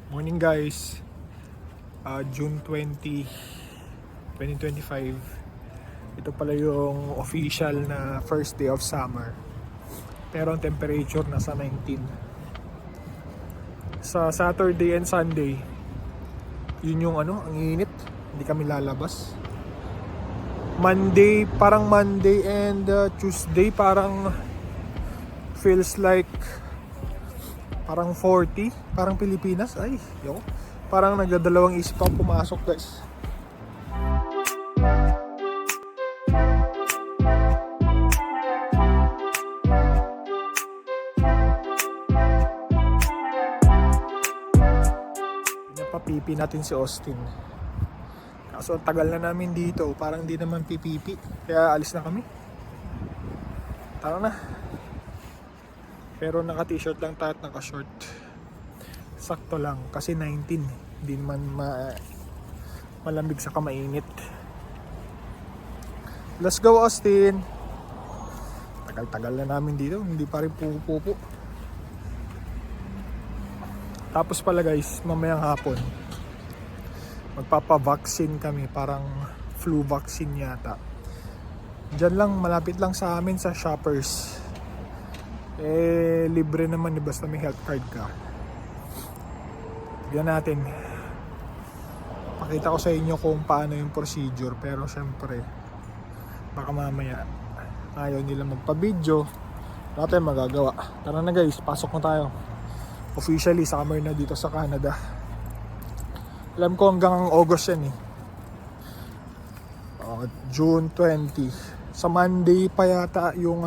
Morning guys, June 20, 2025. Ito pala yung official na first day of summer. Pero ang temperature nasa 19. Sa Saturday and Sunday, yun yung ang init. Hindi kami lalabas. Monday and Tuesday parang feels like parang 40, parang Pilipinas. Ay, yo. Parang nagdadalawang isip ako pumasok, guys. Pinapapipi natin si Austin. Kaso tagal na namin dito, parang di naman pipipi. Kaya alis na kami. Tara na. Pero naka t-shirt lang tayo at naka short. Sakto lang kasi 19. Hindi naman malamig sa kamainit. Let's go Austin. Tagal-tagal na namin dito, hindi pa rin pupo. Tapos pala guys, mamayang hapon magpapa-vaccine kami, parang flu vaccine yata. Diyan lang, malapit lang sa amin sa Shoppers. Libre naman basta may health card ka. Tignan natin. Pakita ko sa inyo kung paano yung procedure. Pero syempre, baka mamaya ayaw nila magpa-video. Wala tayong magagawa. Tara na guys, pasok na tayo. Officially, summer na dito sa Canada. Alam ko hanggang August yan June 20. Sa Monday pa yata yung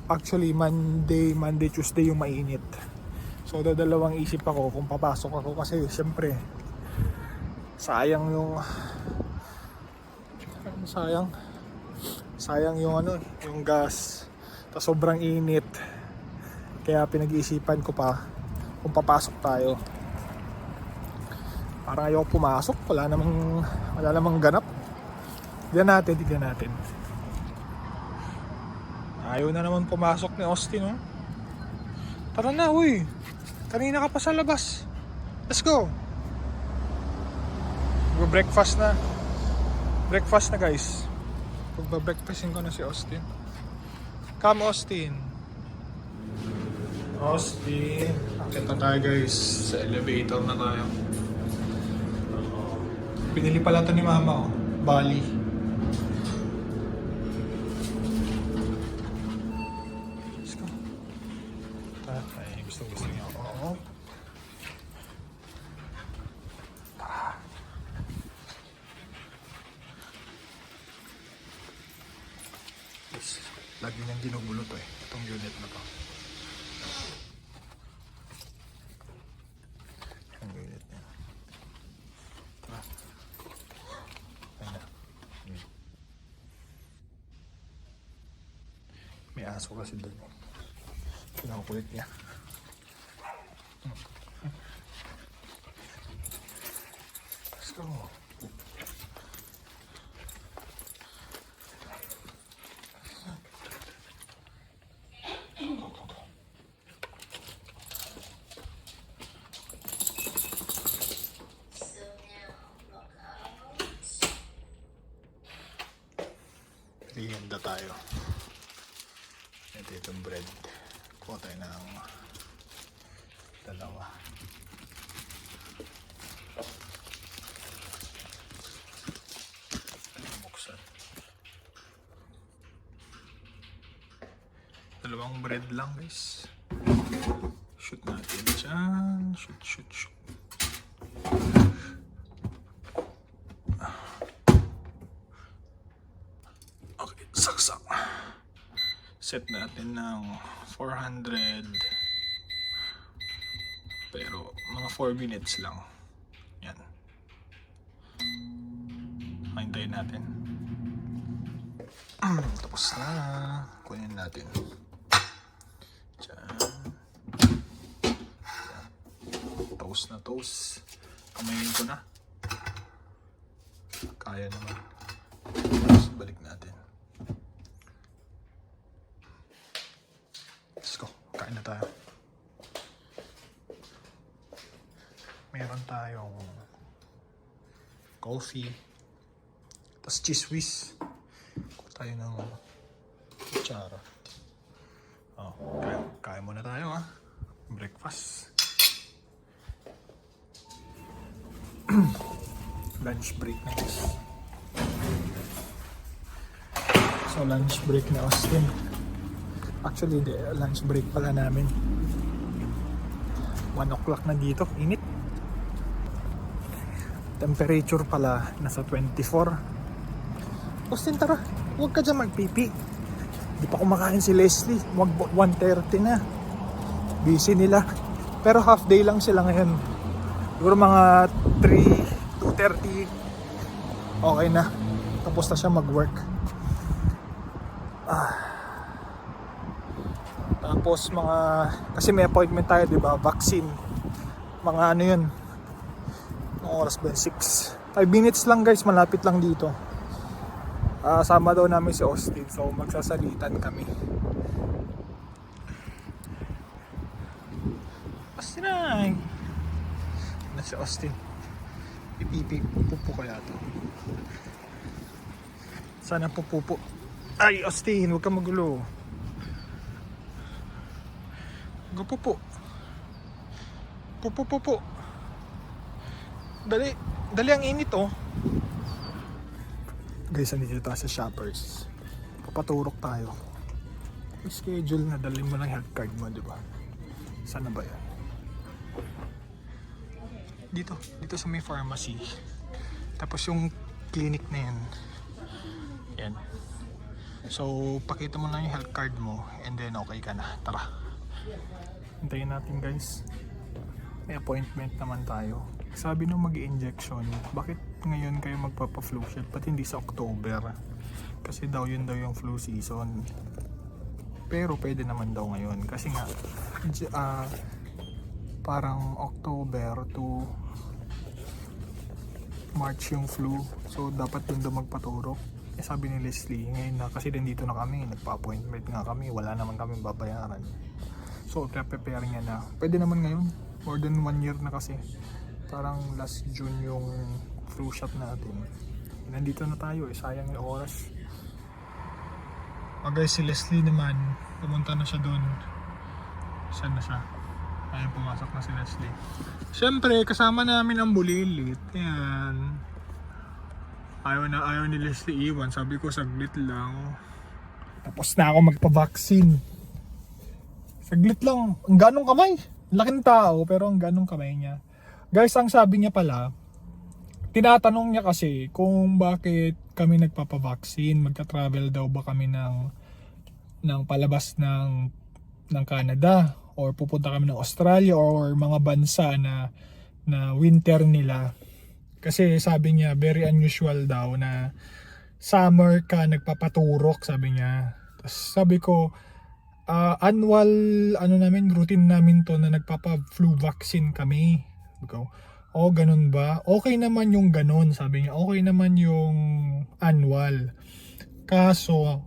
actually Monday, Tuesday yung mainit. So dadalawang isip ako kung papasok ako kasi syempre sayang yung yung gas. Tapos sobrang init. Kaya pinag-iisipan ko pa kung papasok tayo. Para ayaw pumasok, wala namang ganap. Tignan natin. Ayaw na naman pumasok ni Austin, Tara na, uy. Kanina ka pa sa labas. Let's go. Breakfast na. Breakfast na, guys. Pagba-breakfastin ko na si Austin. Come, Austin. Akit na tayo, guys. Sa elevator na tayo. Pinili pala ito ni Mama, Bali. Gusto niya ako. Tara. Lagi niyang ginugulo to itong unit na to. Ang unit niya. Tara. Ayan na. May aso kasi doon. Pinakukulit niya. Let's go. Merienda tayo. Ito itong bread. Kuha tayo ng dalawa. Buksan. Dalawang bread lang guys. Shoot natin dyan. Shoot. Okay, saksak. Set natin ng 400. Pero mga 4 minutes lang. Yan. Hintayin natin. Tapos na. Kunin natin. Diyan. Toast na toast. Kamayin ko na. Kaya naman. Tapos balik natin. Let's go. Kain na tayo. Meron tayong coffee. Tapos cheese whiz. Kuha tayo ng kutsara. Oh, kaya muna tayo ha. Breakfast. Lunch break na guys. So lunch break na Austin. Actually, lunch break pala namin. 1 o'clock na dito. Init. Temperature pala nasa 24. Austin, tara. Huwag ka dyan magpipi. Di pa kumakain si Leslie. 1:30 na. Busy nila. Pero half day lang sila ngayon. Siguro mga 2:30. Okay na. Tapos na siya mag-work. Tapos mga... Kasi may appointment tayo, di ba? Vaccine. Mga ano yun. Ang oras ba? 6. 5 minutes lang guys. Malapit lang dito. Sama daw namin si Austin. So magsasalitan kami. Austin ay! Na si Austin. Pipipi. Pupupo kaya to. Sana pupupo. Ay Austin! Huwag ka magulo. Pupupo. Pupupo. Dali. Dali ang init oh. Guys, andito tayo sa Shoppers. Papaturok tayo. Schedule na, dali mo ng health card mo, di ba? Sana ba yan? Dito sa may pharmacy. Tapos yung clinic na yan. Yan. So, pakita mo lang yung health card mo and then okay ka na. Tara. Hintayin natin guys. May appointment naman tayo. Sabi nung mag-i-injection, bakit ngayon kayo magpapa-flu shot? Ba't hindi sa October? Kasi daw yun daw yung flu season. Pero pwede naman daw ngayon. Kasi nga, parang October to March yung flu. So dapat dun daw magpaturok. Eh sabi ni Leslie, ngayon na kasi dito na kami. Nagpa-appointment nga kami. Wala naman kami babayaran. So prepare niya na. Pwede naman ngayon. More than 1 year na kasi. Parang last June yung flu shot natin. Nandito na tayo eh, sayang yung oras. Guys, si Leslie naman, pumunta na siya doon. Saan na siya? Ayun, pumasok na si Leslie. Siyempre, kasama namin ang bulilit. Yan. Ayaw ni Leslie iwan. Sabi ko, saglit lang. Tapos na ako magpa-vaccine. Saglit lang. Ang ganong kamay. Laking tao, pero ang ganong kamay niya. Guys, ang sabi niya pala, tinatanong niya kasi kung bakit kami nagpapavaccine, magta-travel daw ba kami ng palabas ng Canada or pupunta kami ng Australia or mga bansa na winter nila. Kasi sabi niya very unusual daw na summer ka nagpapaturok, sabi niya. Tapos sabi ko, annual routine namin to na nagpapa-flu vaccine kami. Oh, ganun ba? Okay naman yung ganun, sabi niya. Okay naman yung annual. Kaso,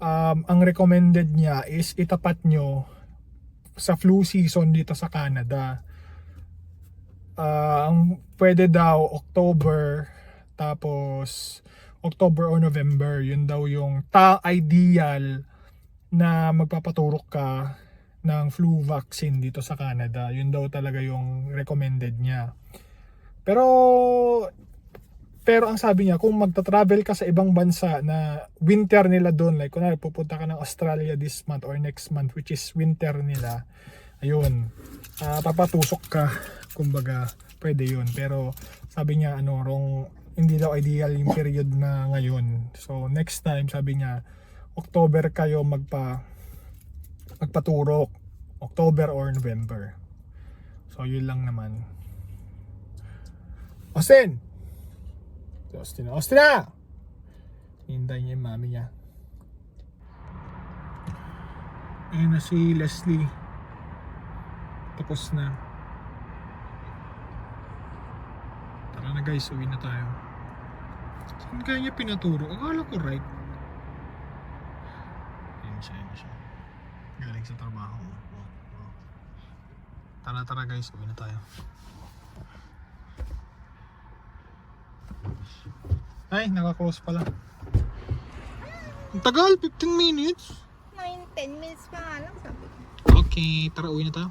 ang recommended niya is itapat nyo sa flu season dito sa Canada. Ang pwede daw October, tapos October or November. Yun daw yung ideal na magpapaturok ka ng flu vaccine dito sa Canada. Yun daw talaga yung recommended niya. Pero ang sabi niya, kung magta-travel ka sa ibang bansa na winter nila doon, like kunwari pupunta ka ng Australia this month or next month, which is winter nila, ayun, papatusok ka, kumbaga, pwede yun. Pero sabi niya, hindi daw ideal yung period na ngayon. So next time, sabi niya, October kayo magpaturok, October or November. So yun lang naman. Austin na! Hintay niya yung mami niya. Ayun na si Leslie. Tapos na. Tara na guys, uwi na tayo. Saan kaya niya pinaturo? Akala ko right. Ayun siya. Galing sa trabaho. Tara guys, uwi na tayo. Ay, naka-close pala. Ang tagal, 15 minutes. 9-10 minutes pa nga lang sabi ko. Okay, tara uwi na tayo.